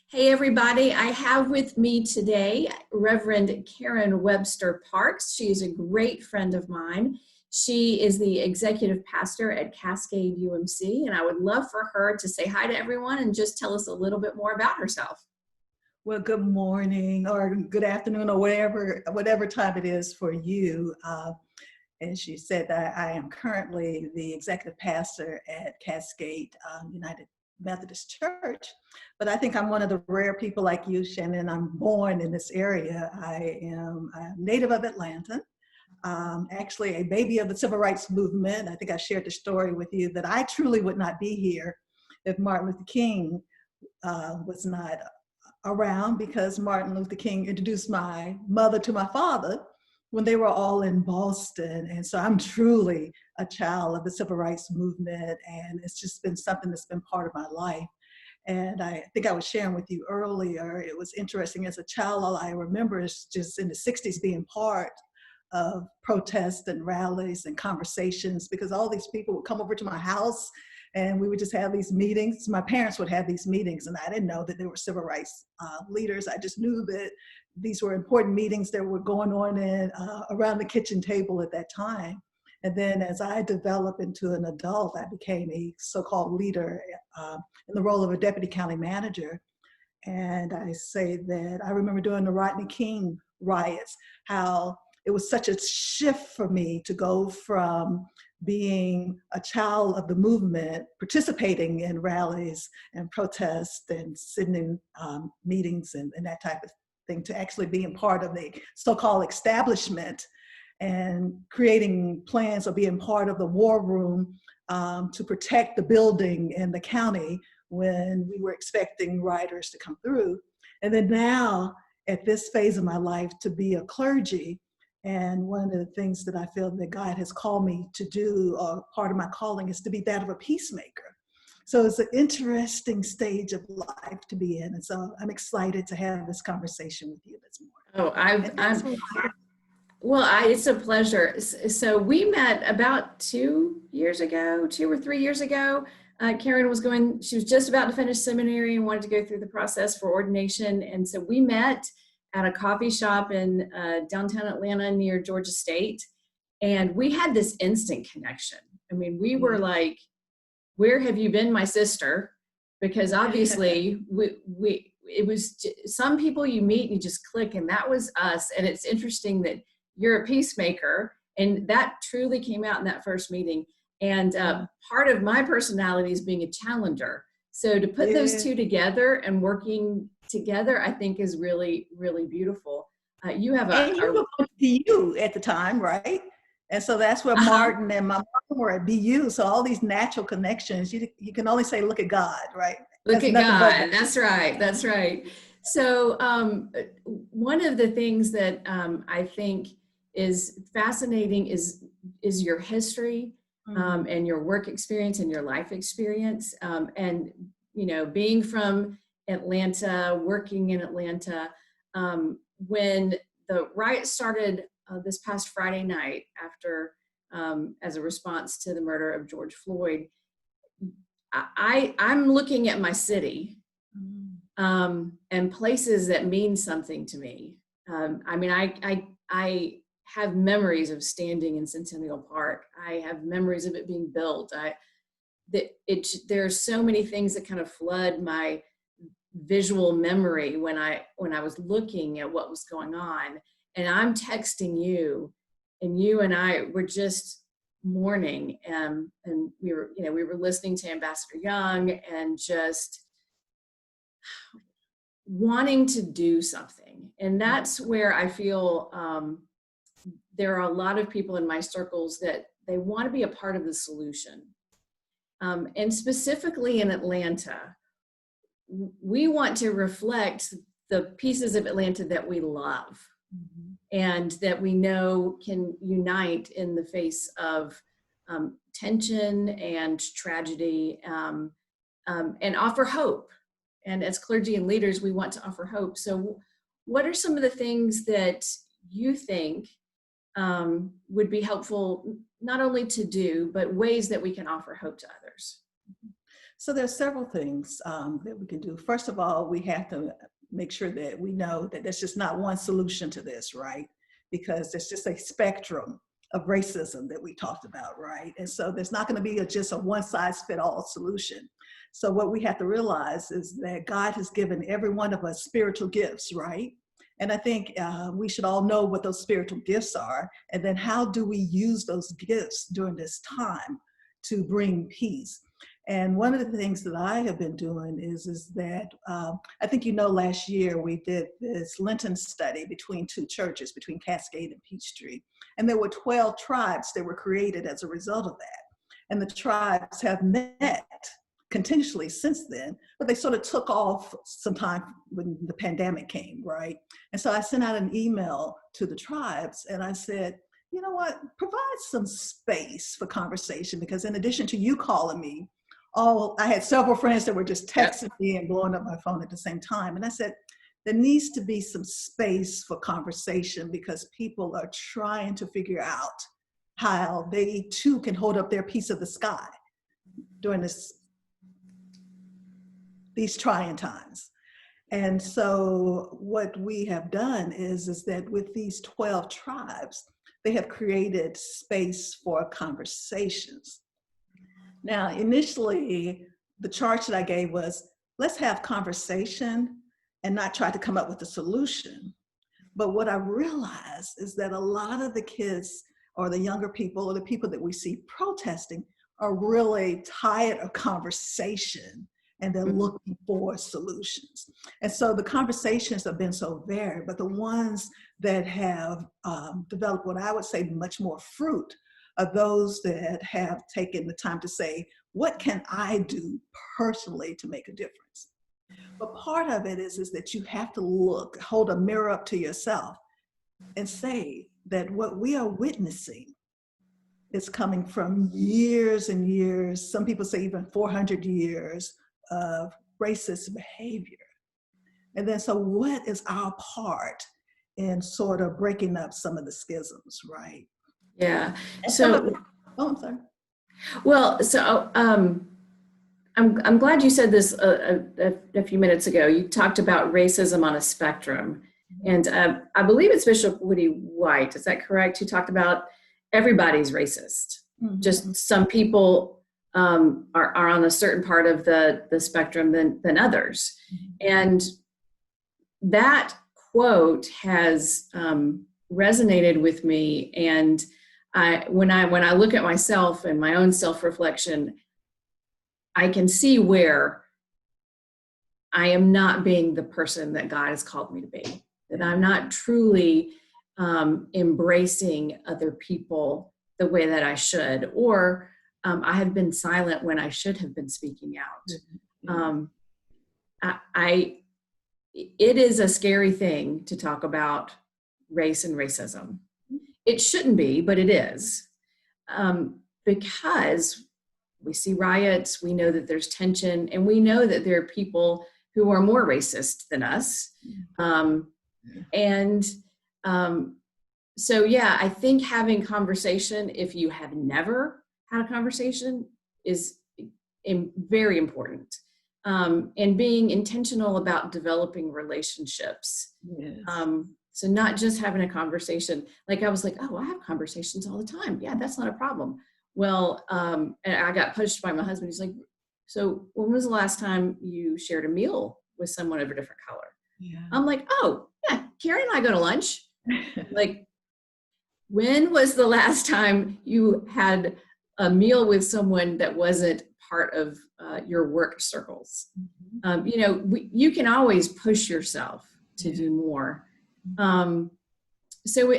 Hey everybody, I have with me today Reverend Karen Webster-Parks. She is a great friend of mine. She is the executive pastor at Cascade UMC, and I would love for her to say hi to everyone and just tell us a little bit more about herself. Well, good morning or good afternoon or whatever time it is for you. As she said, that I am currently the executive pastor at Cascade United Methodist Church, but I think I'm one of the rare people like you, Shannon. I'm born in this area. I'm a native of Atlanta, actually a baby of the civil rights movement. I think I shared the story with you that I truly would not be here if Martin Luther King was not around, because Martin Luther King introduced my mother to my father when they were all in Boston. And so I'm truly a child of the civil rights movement, and it's just been something that's been part of my life. And I think I was sharing with you earlier, it was interesting as a child, all I remember is just in the 60s being part of protests and rallies and conversations, because all these people would come over to my house and we would just have these meetings. My parents would have these meetings, and I didn't know that they were civil rights leaders. I just knew that these were important meetings that were going on around the kitchen table at that time. And then as I developed into an adult, I became a so-called leader in the role of a deputy county manager. And I say that I remember during the Rodney King riots, how it was such a shift for me to go from being a child of the movement, participating in rallies and protests and sitting in meetings and that type of thing, to actually being part of the so-called establishment and creating plans or being part of the war room to protect the building and the county when we were expecting rioters to come through. And then now, at this phase of my life, to be a clergy. And one of the things that I feel that God has called me to do, or part of my calling, is to be that of a peacemaker. So it's an interesting stage of life to be in. And so I'm excited to have this conversation with you this morning. It's a pleasure. So we met about 2 or 3 years ago. Karen she was just about to finish seminary and wanted to go through the process for ordination. And so we met at a coffee shop in downtown Atlanta near Georgia State. And we had this instant connection. I mean, we were like, where have you been, my sister? Because obviously it was some people you meet and you just click, and that was us. And it's interesting that you're a peacemaker, and that truly came out in that first meeting. And part of my personality is being a challenger. So to put those two together and working together, I think is really, really beautiful. You have you were at BU at the time, right? And so that's where Martin and my mom were at BU. So all these natural connections, you can only say, look at God, right? Look at God. That's right. That's right. So one of the things that I think is fascinating is your history and your work experience and your life experience. And, you know, being from Atlanta, working in Atlanta, when the riot started this past Friday night after, as a response to the murder of George Floyd, I'm looking at my city and places that mean something to me. I mean, I have memories of standing in Centennial Park. I have memories of it being built. There's so many things that kind of flood my visual memory when I was looking at what was going on. And I'm texting you, and you and I were just mourning, and we were listening to Ambassador Young and just wanting to do something. And that's where I feel there are a lot of people in my circles that they want to be a part of the solution. And specifically in Atlanta, we want to reflect the pieces of Atlanta that we love and that we know can unite in the face of tension and tragedy, and offer hope. And as clergy and leaders, we want to offer hope. So what are some of the things that you think would be helpful, not only to do, but ways that we can offer hope to others? So there's several things that we can do. First of all, we have to make sure that we know that there's just not one solution to this, right? Because there's just a spectrum of racism that we talked about, right? And so there's not going to be just a one size fit all solution. So what we have to realize is that God has given every one of us spiritual gifts, right? And I think we should all know what those spiritual gifts are, and then how do we use those gifts during this time to bring peace. And one of the things that I have been doing is that I think last year we did this Lenten study between two churches, between Cascade and Peachtree, and there were 12 tribes that were created as a result of that. And the tribes have met continuously since then, but they sort of took off sometime when the pandemic came, right? And so I sent out an email to the tribes and I said, you know what, provide some space for conversation, because in addition to you calling me, I had several friends that were just texting me and blowing up my phone at the same time. And I said, there needs to be some space for conversation, because people are trying to figure out how they too can hold up their piece of the sky during these trying times. And so what we have done is that with these 12 tribes, they have created space for conversations. Now, initially, the charge that I gave was, let's have conversation and not try to come up with a solution. But what I realized is that a lot of the kids or the younger people or the people that we see protesting are really tired of conversation, and they're looking for solutions. And so the conversations have been so varied, but the ones that have developed what I would say much more fruit are those that have taken the time to say, what can I do personally to make a difference? But part of it is that you have to hold a mirror up to yourself and say that what we are witnessing is coming from years and years, some people say even 400 years of racist behavior. And then, so what is our part in sort of breaking up some of the schisms, right? Yeah. And So, I'm sorry. well, so I'm glad you said this a few minutes ago. You talked about racism on a spectrum, and I believe it's Bishop Woody White. Is that correct? Who talked about everybody's racist. Mm-hmm. Just some people are on a certain part of the spectrum than others. Mm-hmm. And that quote has resonated with me. And when I look at myself and my own self-reflection, I can see where I am not being the person that God has called me to be, that I'm not truly embracing other people the way that I should, or I have been silent when I should have been speaking out. It is a scary thing to talk about race and racism. It shouldn't be, but it is, because we see riots, we know that there's tension, and we know that there are people who are more racist than us. So yeah, I think having conversation, if you have never had a conversation, is very important. And being intentional about developing relationships. Yes. So not just having a conversation. Like I was like, oh, I have conversations all the time. Yeah, that's not a problem. Well, and I got pushed by my husband. He's like, so when was the last time you shared a meal with someone of a different color? Yeah. I'm like, oh, yeah, Carrie and I go to lunch. Like, when was the last time you had a meal with someone that wasn't part of your work circles? Mm-hmm. You can always push yourself to do more. So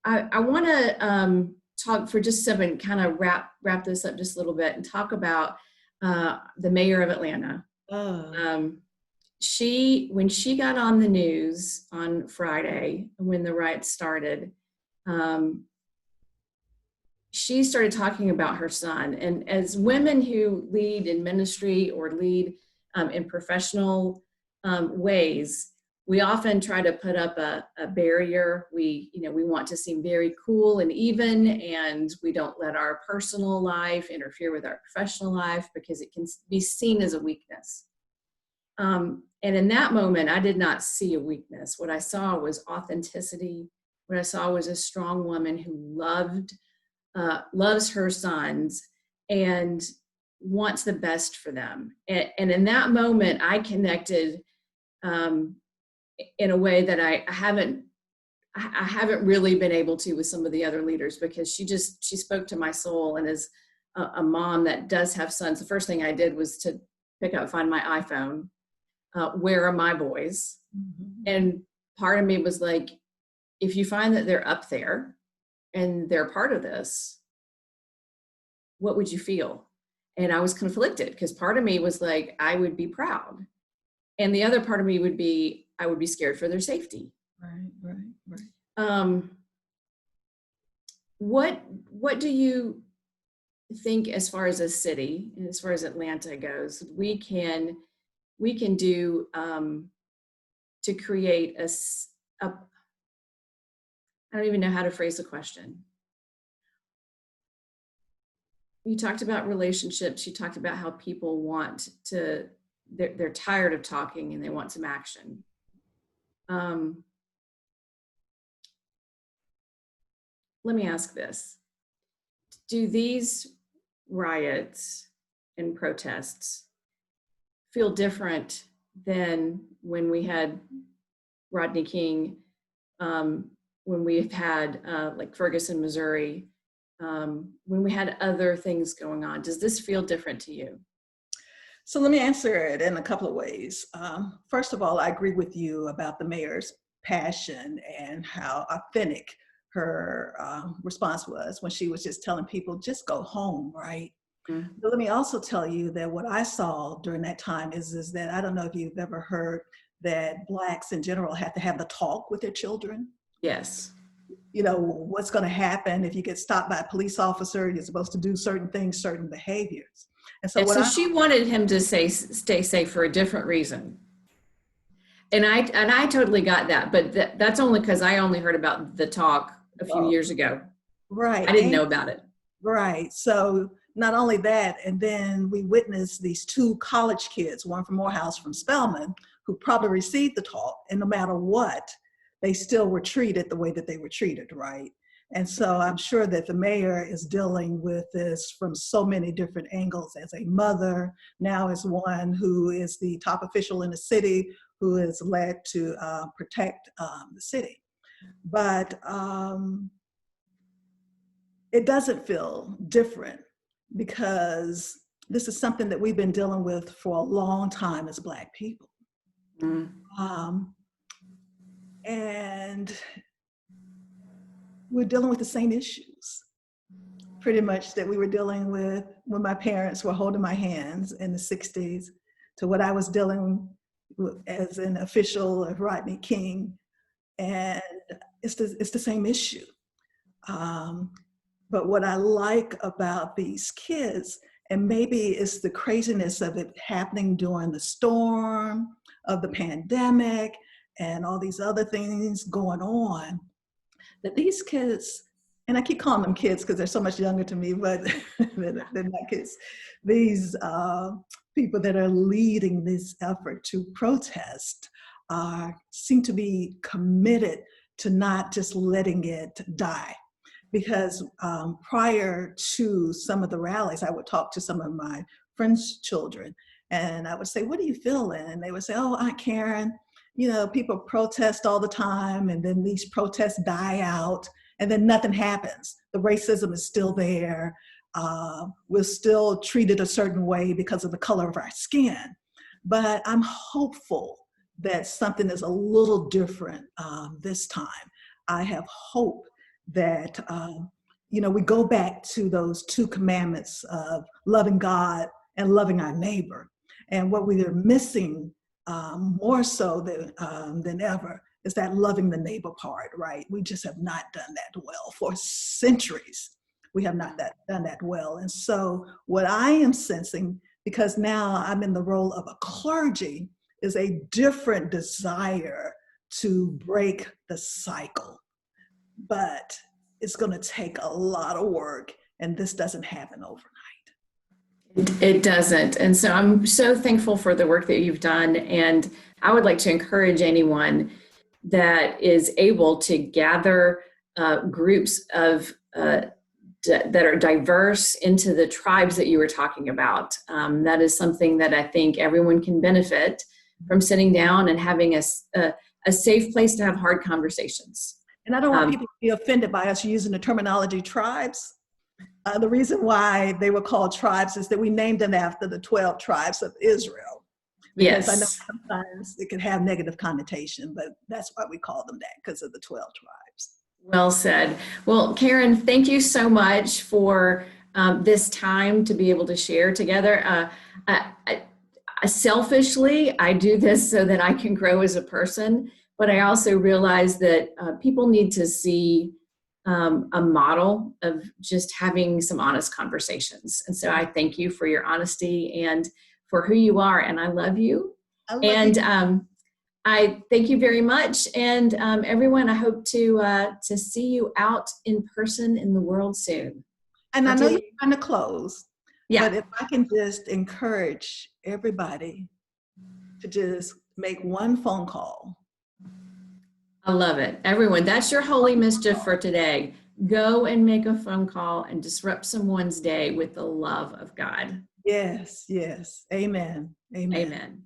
I want to talk for just a second, kind of wrap this up just a little bit and talk about the mayor of Atlanta. When she got on the news on Friday, when the riots started, she started talking about her son. And as women who lead in ministry or lead in professional ways, we often try to put up a barrier. We want to seem very cool and even, and we don't let our personal life interfere with our professional life because it can be seen as a weakness. And in that moment, I did not see a weakness. What I saw was authenticity. What I saw was a strong woman who loves her sons and wants the best for them. And in that moment, I connected in a way that I haven't really been able to with some of the other leaders, because she spoke to my soul. And as a mom that does have sons, the first thing I did was to find my iPhone. Where are my boys? Mm-hmm. And part of me was like, if you find that they're up there and they're part of this, what would you feel? And I was conflicted, because part of me was like, I would be proud. And the other part of me would be, I would be scared for their safety. Right. What do you think, as far as a city and as far as Atlanta goes, we can do to create I don't even know how to phrase the question. You talked about relationships. You talked about how people want to, they're tired of talking and they want some action. Let me ask this. Do these riots and protests feel different than when we had Rodney King, when we've had like Ferguson, Missouri, when we had other things going on? Does this feel different to you? So let me answer it in a couple of ways. First of all, I agree with you about the mayor's passion and how authentic her response was when she was just telling people, just go home, right? Mm-hmm. But let me also tell you that what I saw during that time is that, I don't know if you've ever heard that Blacks in general have to have the talk with their children. Yes. You know, what's going to happen if you get stopped by a police officer, you're supposed to do certain things, certain behaviors. And so, she wanted him to stay safe for a different reason. And I totally got that, but that's only because I only heard about the talk a few years ago. Right. I didn't know about it. Right. So not only that, and then we witnessed these two college kids, one from Morehouse, from Spelman, who probably received the talk, and no matter what, they still were treated the way that they were treated, right? And so I'm sure that the mayor is dealing with this from so many different angles, as a mother, now as one who is the top official in the city, who is led to protect the city. But it doesn't feel different, because this is something that we've been dealing with for a long time as Black people. And we're dealing with the same issues, pretty much, that we were dealing with when my parents were holding my hands in the 60s, to what I was dealing with as an official of Rodney King. And it's the same issue. But what I like about these kids, and maybe it's the craziness of it happening during the storm of the pandemic and all these other things going on, that these kids, and I keep calling them kids because they're so much younger to me, but they're not kids. These people that are leading this effort to protest seem to be committed to not just letting it die. Because prior to some of the rallies, I would talk to some of my friends' children, and I would say, what are you feeling? And they would say, oh, Aunt Karen, you know, people protest all the time, and then these protests die out, and then nothing happens. The racism is still there. We're still treated a certain way because of the color of our skin. But I'm hopeful that something is a little different this time. I have hope that, we go back to those two commandments of loving God and loving our neighbor. And what we are missing more so than ever is that loving the neighbor part, right? We just have not done that well for centuries. We have not done that well. And so what I am sensing, because now I'm in the role of a clergy, is a different desire to break the cycle. But it's going to take a lot of work, and this doesn't happen overnight. It doesn't. And so I'm so thankful for the work that you've done. And I would like to encourage anyone that is able to gather groups of that are diverse into the tribes that you were talking about. That is something that I think everyone can benefit from, sitting down and having a safe place to have hard conversations. And I don't want people to be offended by us using the terminology tribes. The reason why they were called tribes is that we named them after the 12 tribes of Israel. Because I know sometimes it can have negative connotation, but that's why we call them that, because of the 12 tribes. Well said. Well, Karen, thank you so much for this time to be able to share together. Selfishly, I do this so that I can grow as a person, but I also realize that people need to see a model of just having some honest conversations. And so I thank you for your honesty and for who you are. And I love you. I thank you very much. And everyone, I hope to see you out in person in the world soon. And I know you're trying to close. Yeah. But if I can just encourage everybody to just make one phone call. I love it. Everyone, that's your holy mischief for today. Go and make a phone call and disrupt someone's day with the love of God. Yes, yes. Amen. Amen. Amen.